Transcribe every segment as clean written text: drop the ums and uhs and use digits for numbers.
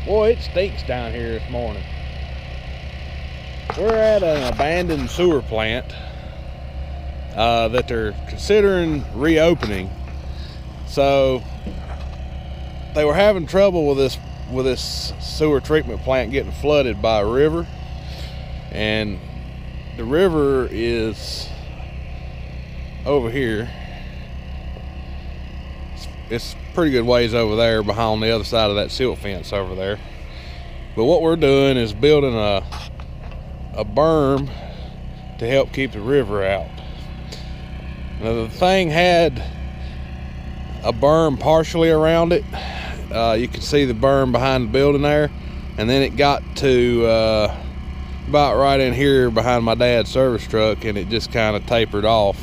Boy, it stinks down here this morning. We're at an abandoned sewer plant that they're considering reopening. So they were having trouble with this sewer treatment plant getting flooded by a river, and the river is over here. It's pretty good ways over there behind the other side of that silt fence over there. But what we're doing is building a berm to help keep the river out. Now the thing had a berm partially around it. You can see the berm behind the building there, and then it got to about right in here behind my dad's service truck, and it just kind of tapered off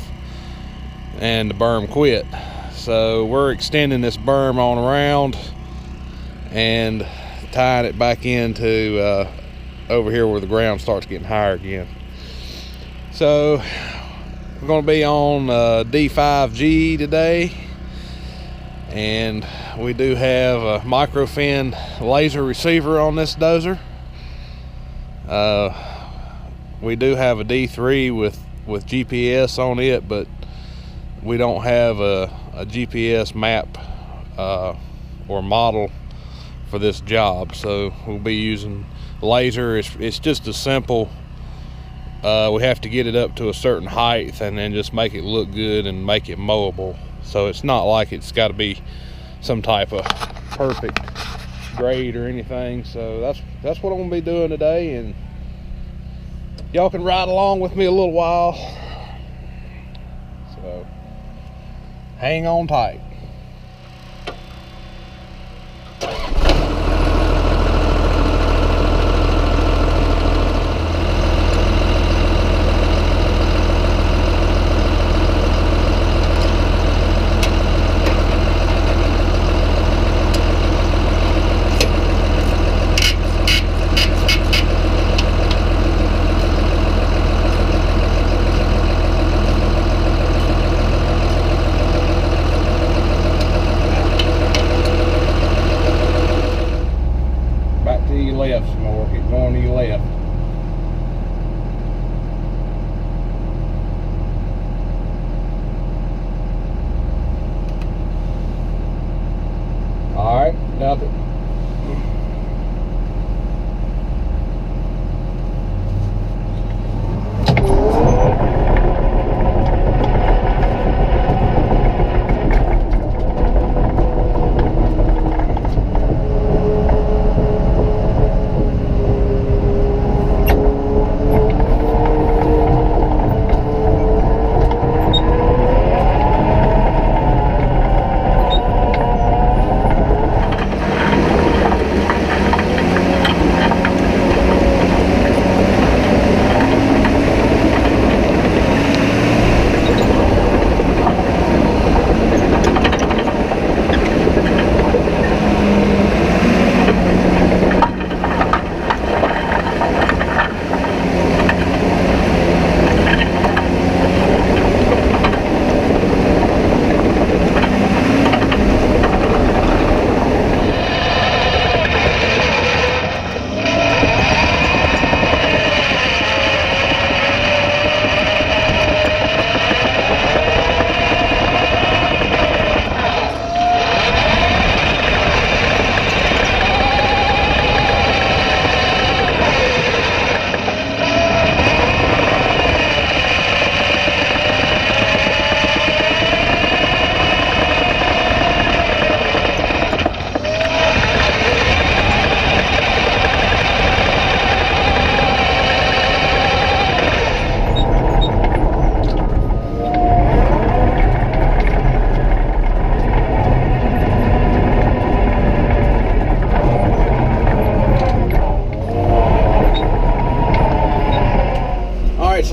and the berm quit. So we're extending this berm on around and tying it back into over here where the ground starts getting higher again. So we're going to be on D5G today, and we do have a microfin laser receiver on this dozer. We do have a D3 with GPS on it, but we don't have a GPS map or model for this job, so we'll be using laser. It's just a simple, we have to get it up to a certain height and then just make it look good and make it mowable. So it's not like it's got to be some type of perfect grade or anything. So that's what I'm gonna be doing today, and y'all can ride along with me a little while. So hang on tight. Left some more, keep going to your left. Alright, nothing.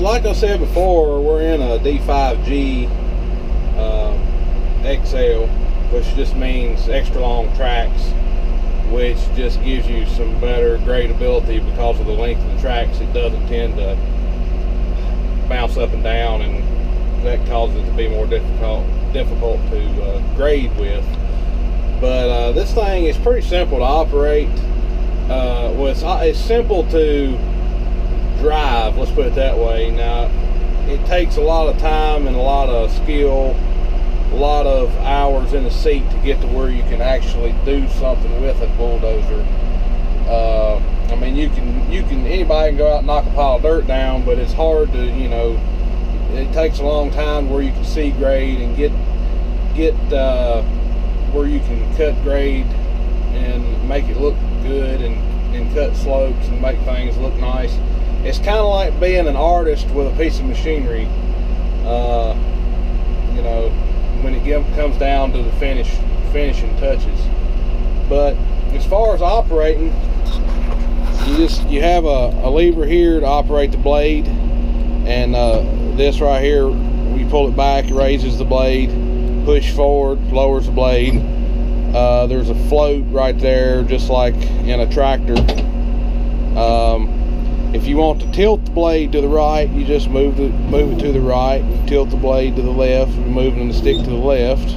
Like I said before, we're in a D5G XL, which just means extra long tracks, which just gives you some better gradability because of the length of the tracks. It doesn't tend to bounce up and down, and that causes it to be more difficult to grade with. But this thing is pretty simple to operate. well, it's simple to drive, let's put it that way. Now, it takes a lot of time and a lot of skill, a lot of hours in the seat to get to where you can actually do something with a bulldozer. I mean, anybody can go out and knock a pile of dirt down, but it's hard to, you know, it takes a long time where you can see grade and get where you can cut grade and make it look good and cut slopes and make things look nice. It's kind of like being an artist with a piece of machinery, you know, when it comes down to the finishing touches. But as far as operating, you have a lever here to operate the blade, and this right here, when you pull it back, it raises the blade, push forward, lowers the blade. There's a float right there, just like in a tractor. If you want to tilt the blade to the right, you just move it to the right. Tilt the blade to the left, moving the stick to the left.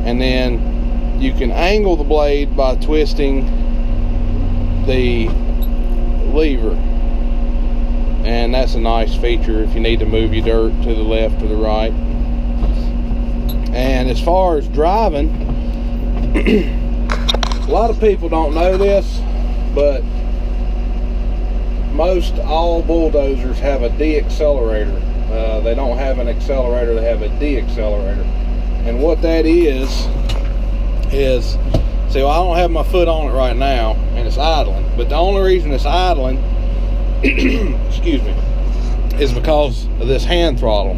And then you can angle the blade by twisting the lever. And that's a nice feature if you need to move your dirt to the left or the right. And as far as driving, a lot of people don't know this, but most all bulldozers have a de-accelerator. They don't have an accelerator, they have a de-accelerator. And what that is, see, well, I don't have my foot on it right now, and it's idling. But the only reason it's idling, excuse me, is because of this hand throttle.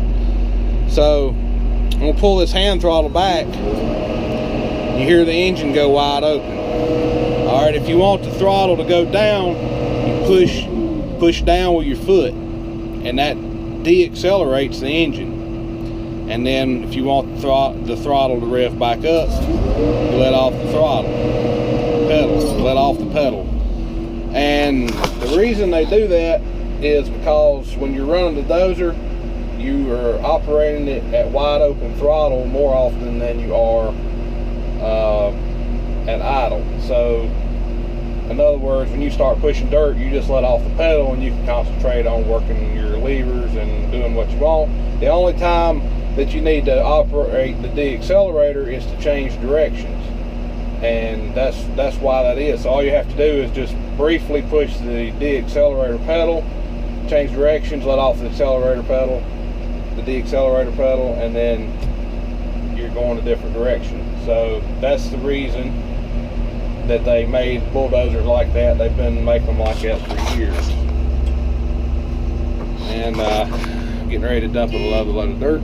So I'm gonna pull this hand throttle back. You hear the engine go wide open. All right, if you want the throttle to go down, you push down with your foot, and that de-accelerates the engine. And then if you want the throttle to rev back up, you let off the throttle pedal, let off the pedal. And the reason they do that is because when you're running the dozer, you are operating it at wide open throttle more often than you are at idle. So in other words, when you start pushing dirt, you just let off the pedal and you can concentrate on working your levers and doing what you want. The only time that you need to operate the de-accelerator is to change directions, and that's why that is. So all you have to do is just briefly push the de-accelerator pedal, change directions, let off the accelerator pedal, the de-accelerator pedal, and then you're going a different direction. So that's the reason that they made bulldozers like that. They've been making them like that for years. And getting ready to dump another load of dirt.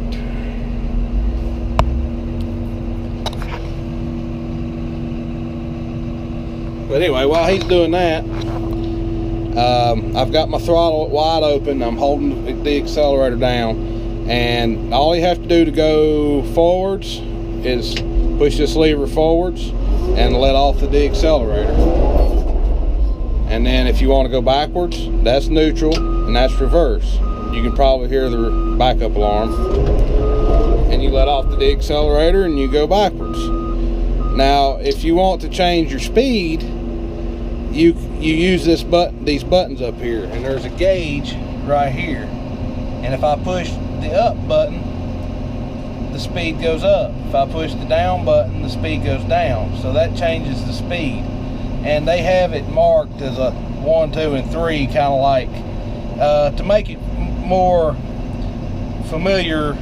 But anyway, while he's doing that, I've got my throttle wide open. I'm holding the accelerator down, and all you have to do to go forwards is push this lever forwards and let off the de-accelerator. And then if you want to go backwards, that's neutral and that's reverse. You can probably hear the backup alarm. And you let off the de-accelerator and you go backwards. Now, if you want to change your speed, you use these buttons up here, and there's a gauge right here. And if I push the up button, the speed goes up. If I push the down button, the speed goes down. So that changes the speed. And they have it marked as a 1, 2, and 3, kind of like to make it more familiar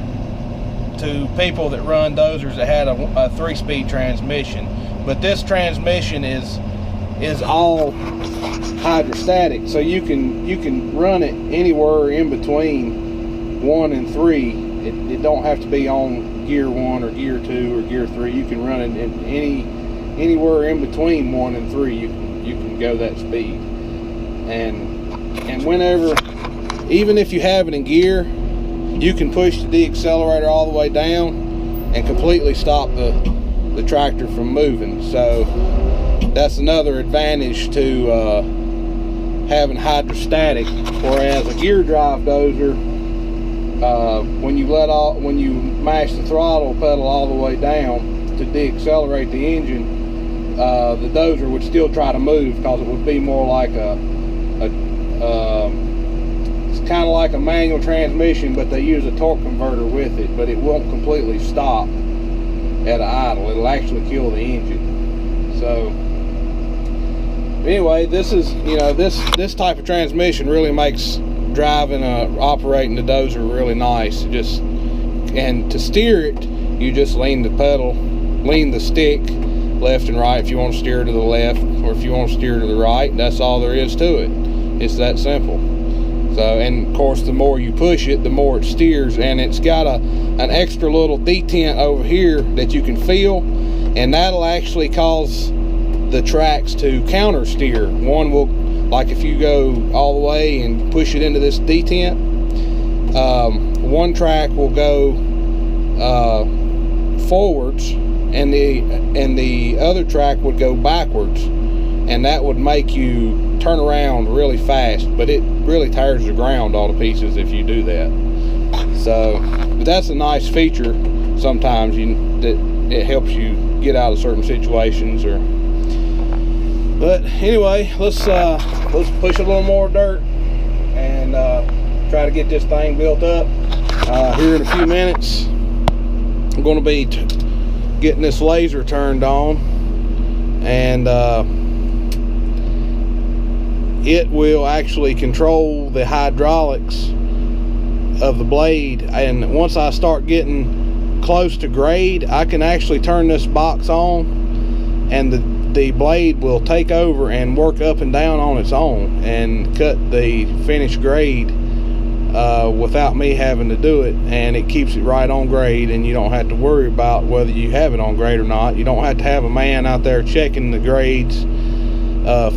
to people that run dozers that had a 3-speed transmission. But this transmission is all hydrostatic, so you can run it anywhere in between 1 and 3. It don't have to be on gear 1 or gear 2 or gear 3. You can run it in anywhere in between 1 and 3. You can go that speed. And whenever, even if you have it in gear, you can push the de-accelerator all the way down and completely stop the tractor from moving. So that's another advantage to having hydrostatic. Whereas a gear drive dozer, when you mash the throttle pedal all the way down to de-accelerate the engine, the dozer would still try to move, because it would be more like it's kind of like a manual transmission, but they use a torque converter with it, but it won't completely stop at idle. It'll actually kill the engine. So anyway, this is, you know, this type of transmission really makes driving operating the dozer really nice. And to steer it, you just lean the stick left and right if you want to steer to the left, or if you want to steer to the right. That's all there is to it. It's that simple. So, and of course, the more you push it, the more it steers. And it's got an extra little detent over here that you can feel, and that'll actually cause the tracks to counter steer. One will, like if you go all the way and push it into this detent, one track will go forwards, and the other track would go backwards, and that would make you turn around really fast. But it really tears the ground all to pieces if you do that. So, but that's a nice feature. Sometimes that it helps you get out of certain situations. But anyway, let's push a little more dirt and try to get this thing built up. Here in a few minutes, I'm going to be getting this laser turned on, and it will actually control the hydraulics of the blade. And once I start getting close to grade, I can actually turn this box on, and the blade will take over and work up and down on its own and cut the finished grade without me having to do it. And it keeps it right on grade, and you don't have to worry about whether you have it on grade or not. You don't have to have a man out there checking the grades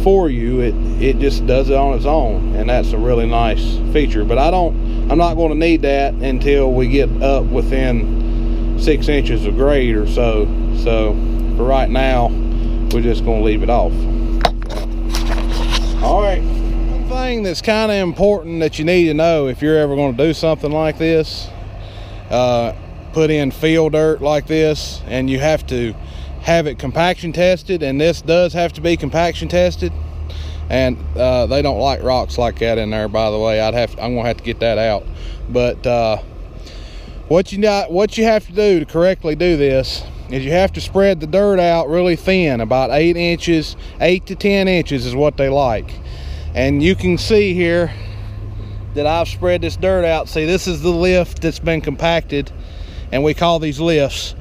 for you. It just does it on its own, and that's a really nice feature. But I'm not going to need that until we get up within 6 inches of grade or so. So for right now, we're just going to leave it off. All right. One thing that's kind of important that you need to know if you're ever going to do something like this, put in field dirt like this, and you have to have it compaction tested, and this does have to be compaction tested. And they don't like rocks like that in there, by the way. I'm gonna have to get that out. But what you have to do to correctly do this is you have to spread the dirt out really thin, about 8 inches, 8 to 10 inches is what they like. And you can see here that I've spread this dirt out. See, this is the lift that's been compacted, and we call these lifts.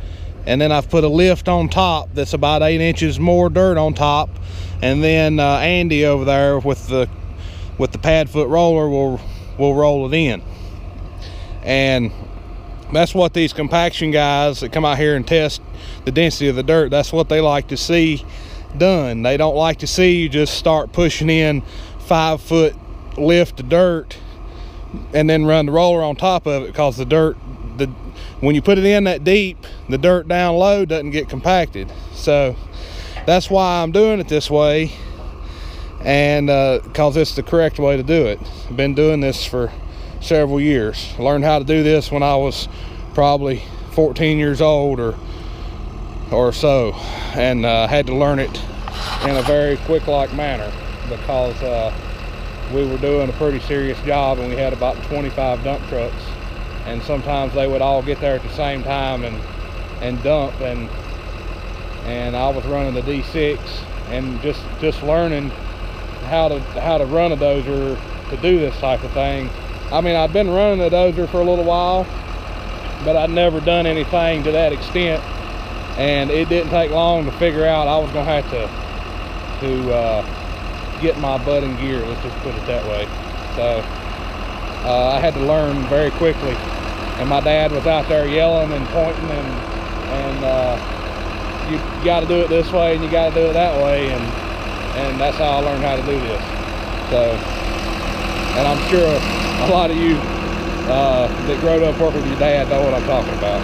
And then I've put a lift on top that's about 8 inches more dirt on top, and then Andy over there with the pad foot roller will roll it in. And that's what these compaction guys that come out here and test the density of the dirt, that's what they like to see done. They don't like to see you just start pushing in 5 foot lift of dirt and then run the roller on top of it, because the dirt, when you put it in that deep, the dirt down low doesn't get compacted. So that's why I'm doing it this way, and because it's the correct way to do it. I've been doing this for several years. I learned how to do this when I was probably 14 years old or so, and had to learn it in a very quick-like manner, because we were doing a pretty serious job, and we had about 25 dump trucks, and sometimes they would all get there at the same time and dump, and I was running the D6, and just learning how to run a dozer to do this type of thing. I mean, I'd been running a dozer for a little while, but I'd never done anything to that extent, and it didn't take long to figure out I was gonna have to get my butt in gear, let's just put it that way. So I had to learn very quickly, and my dad was out there yelling and pointing, and you got to do it this way and you got to do it that way, and that's how I learned how to do this. So, and I'm sure a lot of you that growed up working with your dad know what I'm talking about.